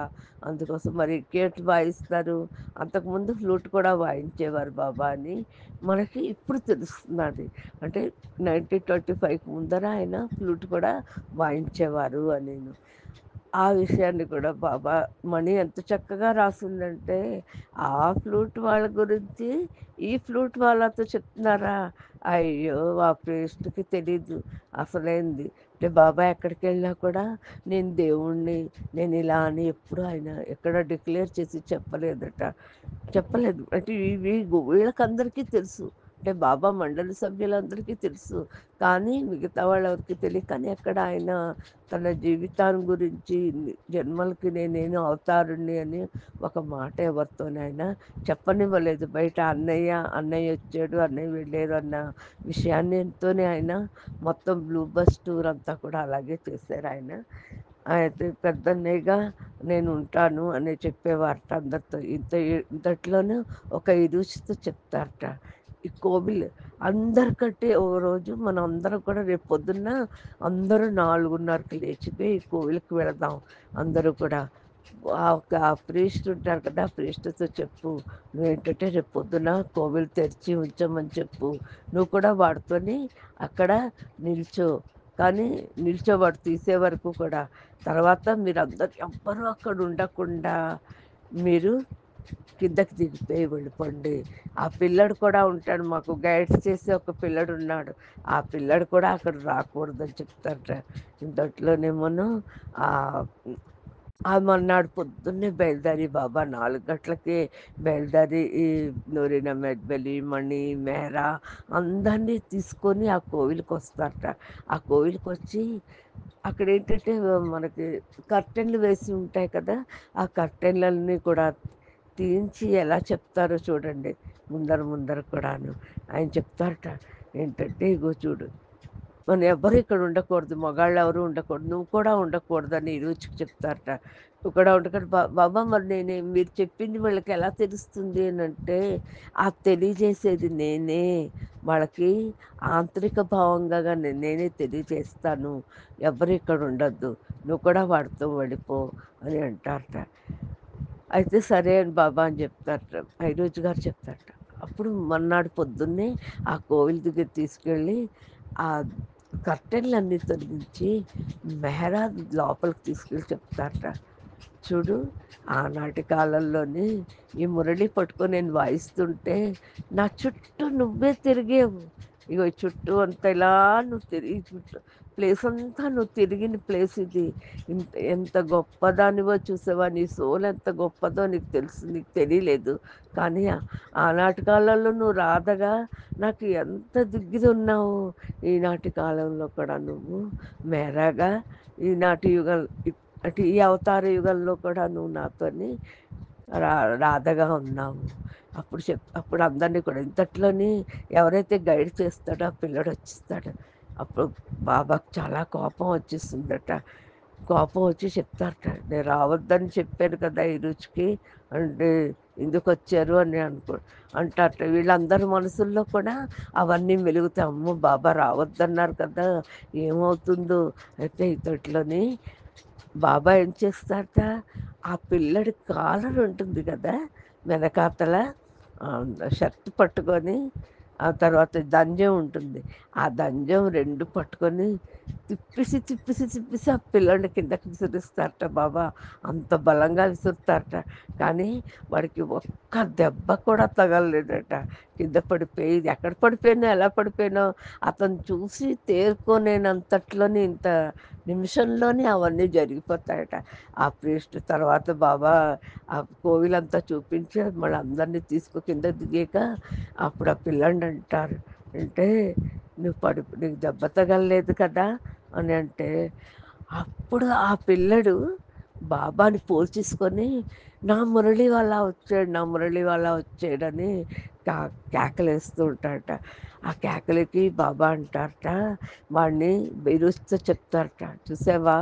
అందుకోసం మరి ఇంకేంటి వాయిస్తారు, అంతకుముందు ఫ్లూట్ కూడా వాయించేవారు బాబా అని మనకి ఇప్పుడు తెలుస్తున్నది. అంటే 1925కి ముందర ఆయన ఫ్లూట్ కూడా వాయించేవారు అని. ఆ విషయాన్ని కూడా బాబా మణి ఎంత చక్కగా రాసిందంటే, ఆ ఫ్లూట్ వాళ్ళ గురించి ఈ ఫ్లూట్ వాళ్ళతో చెప్తున్నారా? అయ్యో! ఆ ప్రేస్ట్‌కి తెలీదు అసలైంది. అంటే బాబా ఎక్కడికెళ్ళినా కూడా నేను దేవుడిని, నేను ఇలా అని ఎప్పుడు ఆయన ఎక్కడ డిక్లేర్ చేసి చెప్పలేదట. చెప్పలేదు. అంటే ఇవి వీళ్ళకందరికీ తెలుసు. అంటే బాబా మండలి సభ్యులందరికీ తెలుసు. కానీ మిగతా వాళ్ళెవరికీ తెలియదు. కానీ అక్కడ ఆయన తన జీవితాన్ని గురించి, జన్మలకి నేనేను అవతారుణ్ణి అని ఒక మాట ఎవరితోనైనా చెప్పనివ్వలేదు. బయట అన్నయ్య వచ్చాడు, అన్నయ్య వెళ్ళారు అన్న విషయాన్నితోనే ఆయన మొత్తం బ్లూ బస్ టూర్ అంతా కూడా అలాగే చేశారు ఆయన. అయితే పెద్దన్నయ్యగా నేను ఉంటాను అని చెప్పేవారట అందరితో. ఇంతట్లోనూ ఒక ఇరుసుతో చెప్తారట. ఈ కోవిల్ అందరికంటే ఓ రోజు మనం అందరం కూడా రేపు పొద్దున్న అందరూ 4:30కి లేచిపోయి ఈ కోవిల్కి వెళదాం అందరూ కూడా. ఆ ప్రీస్ట్ ఉంటారు కదా! ఆ ప్రీస్ట్‌తో చెప్పు. నువ్వేంటంటే రేపు పొద్దున కోవిల్ తెరిచి ఉంచమని చెప్పు. నువ్వు కూడా వాడితోని అక్కడ నిల్చో. కానీ నిల్చోవాడు తీసే వరకు కూడా. తర్వాత మీరందరూ ఎవ్వరూ అక్కడ ఉండకుండా మీరు కిందకి దిగిపోయి వెళ్ళిపోండి. ఆ పిల్లాడు కూడా ఉంటాడు. మాకు గైడ్స్ చేసే ఒక పిల్లాడున్నాడు. ఆ పిల్లాడు కూడా అక్కడ రాకూడదని చెప్తారట. ఇంతట్లోనేమోను ఆహ్, ఆ మర్నాడు పొద్దున్నే బయలుదేరి బాబా 4 గంటలకే బయలుదేరి ఈ నూరిన మెడ్బలి, మణి, మెహరా అందరినీ తీసుకొని ఆ కోవిలికొస్తారట. ఆ కోవిలికొచ్చి అక్కడేంటంటే మనకి కర్టెన్‌లు వేసి ఉంటాయి కదా! ఆ కర్టెన్‌లన్నీ కూడా తీయించి ఎలా చెప్తారో చూడండి. ముందర ముందర కూడాను. ఆయన చెప్తారట. ఏంటంటే, "ఇగో చూడు, మనం ఎవ్వరు ఇక్కడ ఉండకూడదు. మగాళ్ళెవరు ఉండకూడదు. నువ్వు కూడా ఉండకూడదని" రుచికి చెప్తారట. నువ్వు కూడా ఉండకూడదు. బాబా మరి మీరు చెప్పింది వీళ్ళకి ఎలా తెలుస్తుంది అనంటే, తెలియజేసేది నేనే. వాళ్ళకి ఆంతరిక భావంగా నేనే తెలియజేస్తాను. ఎవ్వరు ఇక్కడ ఉండొద్దు. నువ్వు కూడా వాడితో వెళ్ళిపో అని అంటారట. అయితే సరే అని బాబా అని చెప్తారట. ఐరోజు గారు చెప్తారట. అప్పుడు మర్నాడు పొద్దున్నే ఆ కోవిల దగ్గర తీసుకెళ్ళి ఆ కర్టెన్‌లన్నీ తొలగించి మెహరా లోపలికి తీసుకెళ్ళి చెప్తారట. చూడు, ఆనాటి కాలంలోని ఈ మురళి పట్టుకొని నేను వాయిస్తుంటే నా చుట్టూ నువ్వే తిరిగేవు. ఇగో ఈ చుట్టూ అంతా ఇలా నువ్వు తిరిగి చుట్టూ ప్లేస్ అంతా నువ్వు తిరిగిన ప్లేస్ ఇది. ఎంత గొప్పదానివో చూసావా? నీ సోల్ ఎంత గొప్పదో నీకు తెలియలేదు. కానీ ఆనాటి కాలంలో నువ్వు రాధగా నాకు ఎంత దిగ్గునున్నావు. ఈనాటి కాలంలో కూడా నువ్వు మెరాగా ఈనాటి యుగం అంటే ఈ అవతార యుగంలో కూడా నువ్వు నాతోని రా రాధగా ఉన్నావు. అప్పుడు అందరిని కూడా ఇంతట్లోని ఎవరైతే గైడ్ చేస్తాడో ఆ పిల్లోడు వచ్చేస్తాడు. అప్పుడు బాబాకి చాలా కోపం వచ్చేసిందట. కోపం వచ్చి చెప్తారట. నేను రావద్దని చెప్పాను కదా! ఈ రుచికి అంటే ఎందుకొచ్చారు అని అంటారట. వీళ్ళందరి మనసుల్లో కూడా అవన్నీ మెలుగుతాయి. అమ్మో! బాబా రావద్దన్నారు కదా! ఏమవుతుందో? అయితే ఇతట్లోని బాబా ఏం చేస్తారట, ఆ పిల్లాడి కాలర్ ఉంటుంది కదా! వెనకాతల షర్ట్ పట్టుకొని, ఆ తర్వాత దంజం ఉంటుంది. ఆ దంజం 2 పట్టుకొని తిప్పేసి ఆ పిల్లోడిని కిందకి విసిరిస్తారట బాబా. అంత బలంగా విసురుతారట. కానీ వాడికి ఒక్క దెబ్బ కూడా తగలలేదట. కింద పడిపోయి ఎక్కడ పడిపోయానో, ఎలా పడిపోయానో అతను చూసి తేరుకోలేనంతట్లోనే నిమిషంలోనే అవన్నీ జరిగిపోతాయట. ఆ ప్రీస్ట్ తర్వాత బాబా ఆ కోవిలంతా చూపించి మళ్ళీ అందరినీ కిందకి దిగాక అప్పుడు ఆ పిల్లాడిని అంటారు. అంటే నీకు దెబ్బ తగలలేదు కదా అని అంటే, అప్పుడు ఆ పిల్లడు బాబాని పోల్చేసుకొని నా మురళి వాళ్ళ వచ్చాడని కా కేకలేస్తూ ఉంటాడట. ఆ కేకలకి బాబా అంటారట, వాడిని బెరుస్తూ చెప్తారట. చూసావా,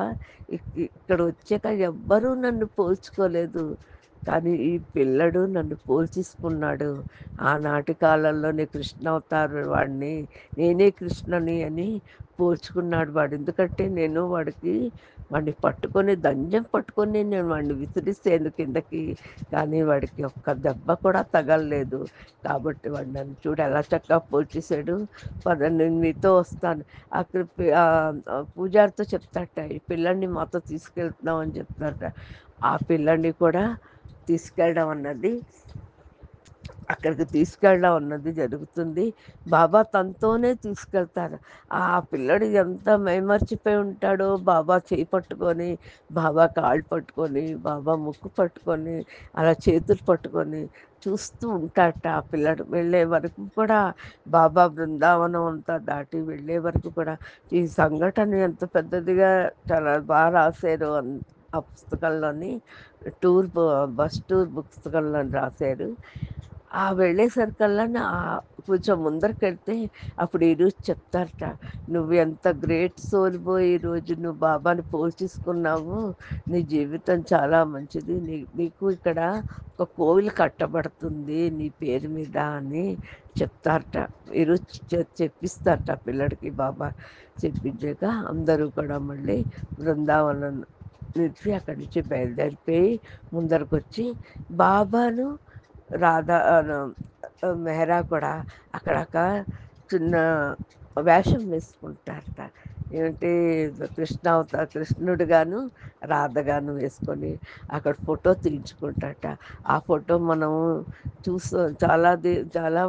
ఇక్కడ వచ్చాక ఎవ్వరూ నన్ను పోల్చుకోలేదు. కానీ ఈ పిల్లడు నన్ను పోల్చేసుకున్నాడు. ఆనాటి కాలంలోనే కృష్ణ అవతారం వాడిని, నేనే కృష్ణని అని పోల్చుకున్నాడు వాడు. ఎందుకంటే నేను వాడిని పట్టుకొని దంజం పట్టుకొని నేను వాడిని విసిరిసాను కిందకి. కానీ వాడికి ఒక్క దెబ్బ కూడా తగలలేదు. కాబట్టి వాడు నన్ను చూడు ఎలా చక్కగా పోల్చేసాడు. పద నేను మీతో వస్తాను. అక్కడ పూజారితో చెప్తాడట, ఈ పిల్లాడిని మాతో తీసుకెళ్తున్నాం అని చెప్తారట. ఆ పిల్లాడిని కూడా తీసుకెళ్ళడం అన్నది అక్కడికి తీసుకెళ్ళడం అన్నది జరుగుతుంది. బాబా తనతోనే తీసుకెళ్తారు. ఆ పిల్లాడు ఎంత మైమర్చిపోయి ఉంటాడో, బాబా చెయ్యి పట్టుకొని, బాబా కాళ్ళు పట్టుకొని, బాబా ముక్కు పట్టుకొని, అలా చేతులు పట్టుకొని చూస్తూ ఉంటాడట ఆ పిల్లాడు. వెళ్ళే వరకు కూడా బాబా బృందావనం అంతా దాటి వెళ్ళే వరకు కూడా ఈ సంఘటన ఎంత పెద్దదిగా చాలా రాశారు ఆ పుస్తకంలోని. బస్ టూర్ పుస్తకంలో రాశారు. ఆ వెళ్ళేసరికల్లా కొంచెం ముందరకెళ్తే అప్పుడు ఈరోజు చెప్తారట, నువ్వు ఎంత గ్రేట్ సోల్‌వో ఈరోజు నువ్వు బాబాని పోల్చేసుకున్నావు. నీ జీవితం చాలా మంచిది. నీకు ఇక్కడ ఒక కోవిల కట్టబడుతుంది నీ పేరు మీద అని చెప్తారట. ఈరోజు చెప్పిస్తారట ఆ పిల్లాడికి బాబా. చెప్పించాక అందరూ కూడా మళ్ళీ బృందావనం నిలిపి అక్కడి నుంచి బయలుదేరిపోయి ముందరకొచ్చి బాబాను రాధా మెహరా కూడా అక్కడక చిన్న వేషం వేసుకుంటారట. ఏంటి కృష్ణుడుగాను, రాధగాను వేసుకొని అక్కడ ఫోటో తీయించుకుంటారట. ఆ ఫోటో మనం చూసాం చాలా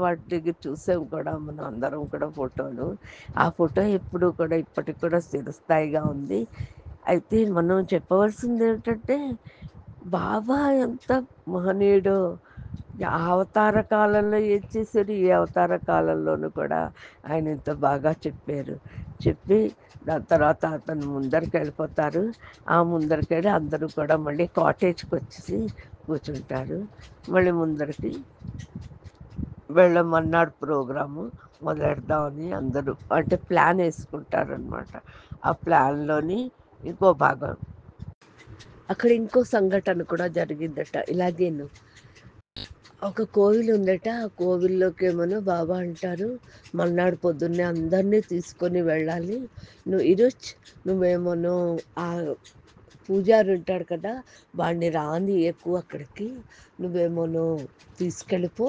వాటి దగ్గర చూసాం కూడా మనం అందరం కూడా ఫోటోలు. ఆ ఫోటో ఎప్పుడు కూడా ఇప్పటికి కూడా చిరస్థాయిగా ఉంది. అయితే మనం చెప్పవలసిందేంటంటే, బాబా ఎంత మహనీయుడో! ఆ అవతార కాలంలో ఏది చేశారు, ఈ అవతార కాలంలోనూ కూడా ఆయన ఇంత బాగా చెప్పారు. చెప్పి దాని తర్వాత అతను ముందరికెళ్ళిపోతారు. ఆ ముందరికెళ్ళి అందరూ కూడా మళ్ళీ కాటేజ్‌కొచ్చేసి కూర్చుంటారు. మళ్ళీ ముందరికి మర్నాడు ప్రోగ్రాము మొదలెడదామని అందరూ అంటే ప్లానేసుకుంటారనమాట. ఆ ప్లాన్‌లోని ఇంకో భాగం. అక్కడ ఇంకో సంఘటన కూడా జరిగిందట ఇలాగేను. ఒక కోవిలుందట. ఆ కోవిల్లోకేమోను బాబా అంటారు, "మర్నాడు పొద్దున్నే అందరినీ తీసుకొని వెళ్ళాలి. ఈరోజు నువ్వేమోను పూజారి ఉంటాడు కదా! వాడిని రానీయకు అక్కడికి. నువ్వేమోను తీసుకెళ్ళిపో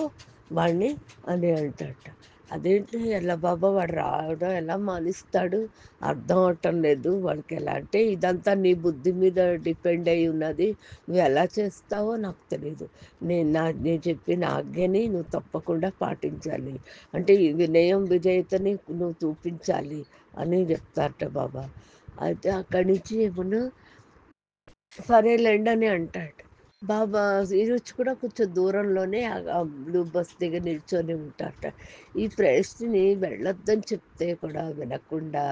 వాడిని" అని అంటాడట. అదేంటి ఎల్ల బాబా వాడు రావడం ఎలా మానేస్తాడు? అర్థం అవ్వటం లేదు. వాడికి ఎలా అంటే, ఇదంతా నీ బుద్ధి మీద డిపెండ్ అయ్యి ఉన్నది. నువ్వు ఎలా చేస్తావో నాకు తెలీదు. నేను చెప్పిన ఆజ్ఞని నువ్వు తప్పకుండా పాటించాలి. అంటే ఈ వినయం, విధేయతని నువ్వు చూపించాలి అని చెప్తారట బాబా. అయితే అక్కడి నుంచి ఏమన్నా సరేలెండి అని అంటాడు. బాబా ఈరోజు కూడా కొంచెం దూరంలోనే ఆ బ్లూ బస్ దగ్గర నిల్చొని ఉంటారట. ఈ ప్రేయస్‌ని వెళ్ళొద్దని చెప్తే కూడా వినకుండా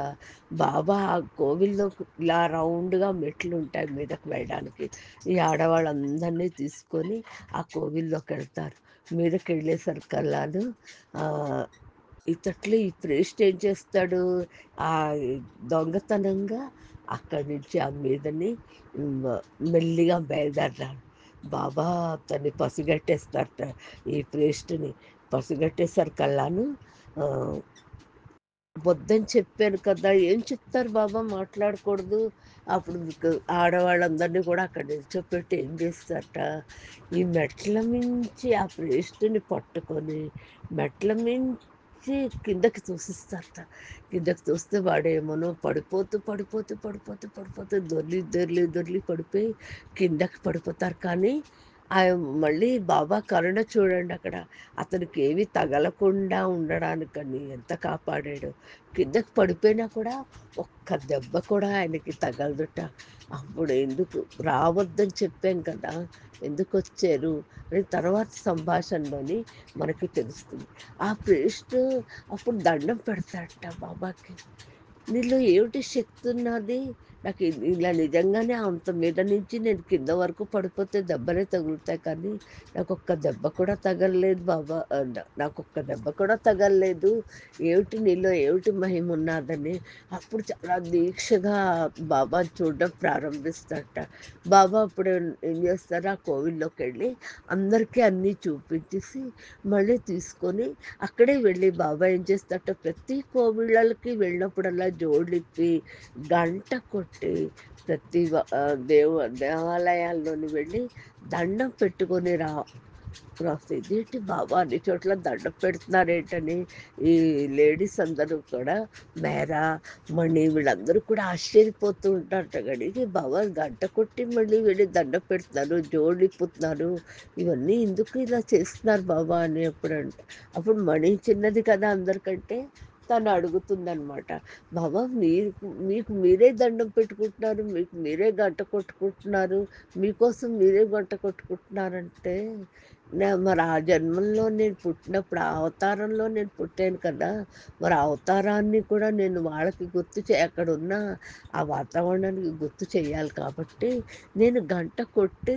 బాబా ఆ కోవిల్‌లో ఇలా రౌండ్‌గా మెట్లుంటాయి మీదకి వెళ్ళడానికి. ఈ ఆడవాళ్ళందరినీ తీసుకొని ఆ కోవిల్లోకెళ్తారు. మీదకెళ్ళేసరికల్లాను ఆహ్, ఈ ప్రీస్ట్ ఏం చేస్తాడు, దొంగతనంగా అక్కడి నుంచి ఆ మీదని హ్మ్. మెల్లిగా బయలుదేరడాలు. బాబా అతన్ని పసిగట్టేస్తారట. ఈ ప్రీస్ట్‌ని పసిగట్టేసరికల్లాను ఆహ్, వద్దని చెప్పాను కదా! ఏం చెప్తారు బాబా మాట్లాడకూడదు. అప్పుడు మీకు ఆడవాళ్ళందరినీ కూడా అక్కడ నిల్చోపెట్టి ఏం చేస్తారట, ఈ మెట్ల మించి ఆ ప్రీస్ట్‌ని పట్టుకొని మెట్ల మించి కిందకి తోసేస్తారట. కిందకి తోస్తే వాడేమోనో పడిపోతూ దొర్లి పడిపోయి కిందకి పడిపోతారు. కానీ మళ్ళీ బాబా కరుణ చూడండి అక్కడ. అతనికేవి తగలకుండా ఉండడానికని ఎంత కాపాడాడో. కిందకి పడిపోయినా కూడా ఒక్క దెబ్బ కూడా ఆయనకి తగలదుట. అప్పుడు ఎందుకు రావద్దని చెప్పాం కదా! ఎందుకొచ్చారు అని తర్వాత సంభాషణలోని మనకి తెలుస్తుంది. ఆ ప్రీస్టు అప్పుడు దండం పెడతాడట బాబాకి. నీలో ఏమిటి శక్తున్నది? నాకు ఇలా నిజంగానే అంత మీద నుంచి నేను కింద వరకు పడిపోతే దెబ్బలే తగులుతాయి కానీ, నాకొక్క దెబ్బ కూడా తగలలేదు బాబా. నాకొక్క దెబ్బ కూడా తగలలేదు. నీలో ఏమిటి మహిమున్నాదని. అప్పుడు చాలా దీక్షగా బాబాని చూడడం ప్రారంభిస్తాడట. బాబా అప్పుడు ఏం చేస్తారు, ఆ కోవిల్లోకెళ్ళి అందరికీ అన్నీ చూపించేసి, మళ్ళీ తీసుకొని అక్కడే వెళ్ళి బాబా ఏం చేస్తాడట, ప్రతి కోవిళ్ళకి వెళ్ళినప్పుడల్లా జోడిప్పి, గంట కొట్టి, దేవాలయాల్లోని వెళ్ళి దండం పెట్టుకొని ఇదేంటి బాబా అన్ని చోట్ల దండం పెడుతున్నారేంటని ఈ లేడీస్ అందరూ కూడా మేరా, మణి వీళ్ళందరూ కూడా ఆశ్చర్యపోతూ ఉంటారట. గడికి బాబా గంట కొట్టి మళ్ళీ వెళ్ళి దండం పెడుతున్నారు, జోడిప్పుతున్నారు. ఇవన్నీ ఎందుకు ఇలా చేస్తున్నారు బాబా అని అప్పుడు మణి చిన్నది కదా అందరికంటే. తను అడుగుతుందనమాట. బాబా మీకు మీరే దండం పెట్టుకుంటున్నారు. మీకు మీరే గంట కొట్టుకుంటున్నారు. మీకోసం మీరే గంట కొట్టుకుంటున్నారంటే, మరి ఆ జన్మల్లో నేను పుట్టినప్పుడు, ఆ అవతారంలో నేను పుట్టాను కదా! మరి ఆ అవతారాన్ని కూడా నేను వాళ్ళకి అక్కడున్న ఆ వాతావరణానికి గుర్తు చేయాలి కాబట్టి, నేను గంట కొట్టి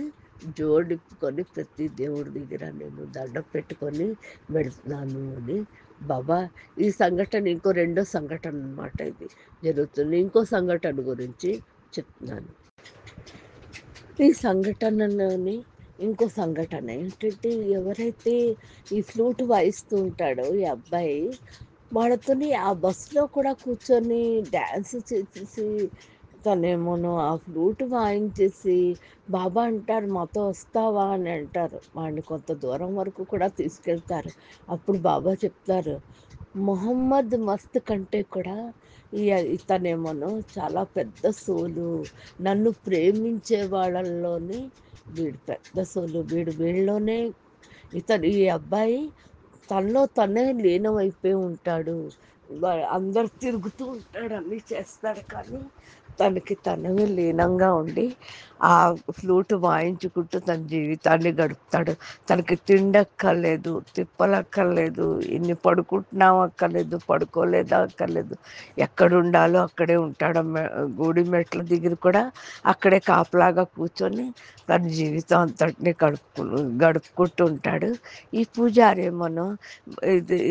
జోడిప్పుకొని ప్రతి దేవుడి దగ్గర నేను దండం పెట్టుకొని వెళ్తున్నాను అని బాబా ఈ సంఘటన రెండో సంఘటన అనమాట ఇది జరుగుతుంది. ఇంకో సంఘటన గురించి చెప్తున్నాను. ఈ సంఘటనలోని ఇంకో సంఘటన ఏంటంటే, ఎవరైతే ఈ ఫ్లూట్ వాయిస్తూ ఉంటాడో ఈ అబ్బాయి, వాళ్ళతోని ఆ బస్సులో కూడా కూర్చొని డాన్స్ చేసేసి తనేమోను ఆ ఫ్లూట్ వాయించేసి బాబా అంటారు, మాతో వస్తావా అని అంటారు. వాడిని కొంత దూరం వరకు కూడా తీసుకెళ్తారు. అప్పుడు బాబా చెప్తారు, మొహమ్మద్ మస్త్ కంటే కూడా ఈ ఇతనేమోను చాలా పెద్ద సోలు. నన్ను ప్రేమించే వాళ్ళల్లోని వీడు పెద్ద సోలు. వీళ్ళలోనే ఈ అబ్బాయి తనలో తనే లీనమైపోయి ఉంటాడు. అందరు తిరుగుతూ ఉంటాడు, అన్నీ చేస్తాడు, కానీ తనకి తనమే లీనంగా ఉండి ఆ ఫ్లూట్ వాయించుకుంటూ తన జీవితాన్ని గడుపుతాడు. తనకి తిండక్కర్లేదు, తిప్పలక్కర్లేదు, ఇన్ని పడుకుంటున్నాం అక్కర్లేదు, పడుకోలేదా అక్కర్లేదు. ఎక్కడుండాలో అక్కడే ఉంటాడు. గుడి మెట్ల దగ్గర కూడా అక్కడే కాపలాగా కూర్చొని తన జీవితం అంతటిని గడుపుకుంటూ ఉంటాడు. ఈ పూజారి ఏమోనో ఇది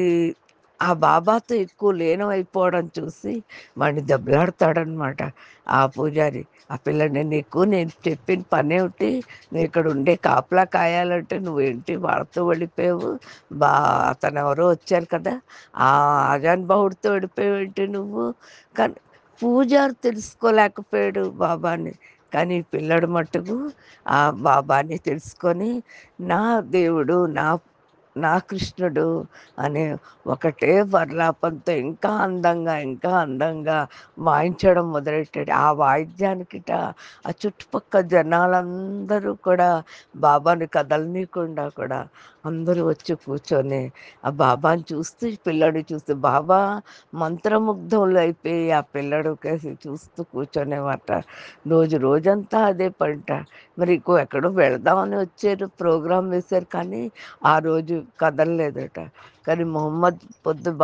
ఆ బాబాతో ఎక్కువ లీనమైపోవడం చూసి వాడిని దెబ్బలాడతాడనమాట ఆ పూజారి. ఆ పిల్లని, నేను చెప్పిన పనేమిటి, నువ్వు ఇక్కడ ఉండే కాపలా కాయాలంటే నువ్వేంటి వాళ్ళతో వెళ్ళిపోయావు, బా అతను ఎవరో వచ్చారు కదా, ఆ ఆజానుబాహుడితో వెళ్ళిపోయావేంటి నువ్వు. కానీ పూజారి తెలుసుకోలేకపోయాడు బాబాని, కానీ ఈ పిల్లడు మట్టుకు ఆ బాబాని తెలుసుకొని నా దేవుడు, నా కృష్ణుడు అనే ఒకటే వర్లాపంతో ఇంకా అందంగా, ఇంకా అందంగా వాయించడం మొదలెట్టాడు. ఆ వాయిద్యానికిట ఆ చుట్టుపక్కల జనాలందరూ కూడా బాబాని కదలనీయకుండా కూడా అందరూ వచ్చి కూర్చొని ఆ బాబాని చూస్తూ, ఈ పిల్లాడిని చూస్తూ, బాబా మంత్రముగ్ధులు అయిపోయి ఆ పిల్లడు కేసి చూస్తూ కూర్చొనేవాట. రోజంతా అదే పంట. మరి ఎక్కడో వెళదామని వచ్చారు, ప్రోగ్రాం వేశారు, కానీ ఆ రోజు కదలలేదట. కానీ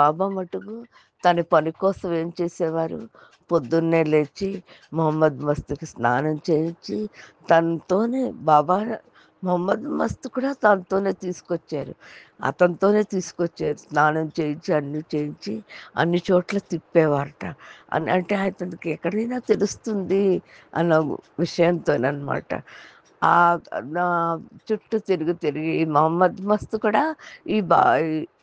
బాబా మటుకు తన పని కోసం ఏం చేసేవారు, పొద్దున్నే లేచి మొహమ్మద్ మస్తుకి స్నానం చేయించి తనతోనే మొహమ్మద్ మస్తు కూడా తనతోనే తీసుకొచ్చారు. అతనితోనే తీసుకొచ్చారు, స్నానం చేయించి అన్నీ చేయించి అన్ని చోట్ల తిప్పేవారట. అంటే అతనికి ఎక్కడైనా తెలుస్తుంది అన్న విషయంతోనమాట. ఆ నా చుట్టూ తిరిగి మొహమ్మద్ మస్తు కూడా ఈ బా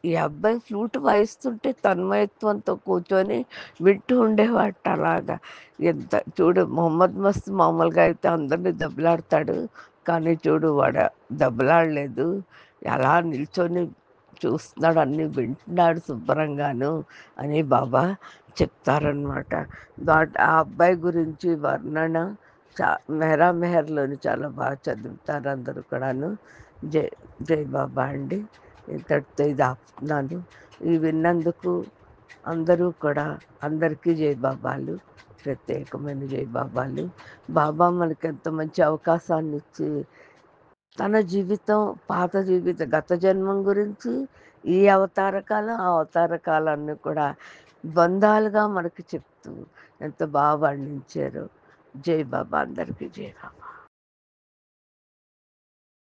ఈ అబ్బాయి ఫ్లూట్ వాయిస్తుంటే తన్మయత్వంతో కూర్చొని వింటూ ఉండేవాట అలాగా. చూడు, మొహమ్మద్ మస్తు మామూలుగా అయితే అందరినీ దెబ్బలాడతాడు, కానీ చూడు వాడు దెబ్బలాడలేదు, ఎలా నిల్చొని చూస్తున్నాడు, అన్నీ వింటున్నాడు శుభ్రంగాను అని బాబా చెప్తారనమాట. ఆ అబ్బాయి గురించి వర్ణన మెహరా మెహర్లోని చాలా బాగా చదువుతారు అందరూ కూడాను. జై జై బాబా అండి. ఇంతటితో ఇది ఆపుతున్నాను. ఇవి విన్నందుకు అందరూ కూడా, అందరికీ జై బాబాలు, ప్రత్యేకమైన జై బాబాలు. బాబా మనకి ఎంత మంచి అవకాశాన్ని ఇచ్చి తన జీవితం, గత జన్మం గురించి, ఈ అవతార కాలం, ఆ అవతార కాలాన్ని కూడా బంధాలుగా మనకి చెప్తూ ఎంత బాగా వర్ణించారు. జై బాబా, అందరికీ జై బాబా.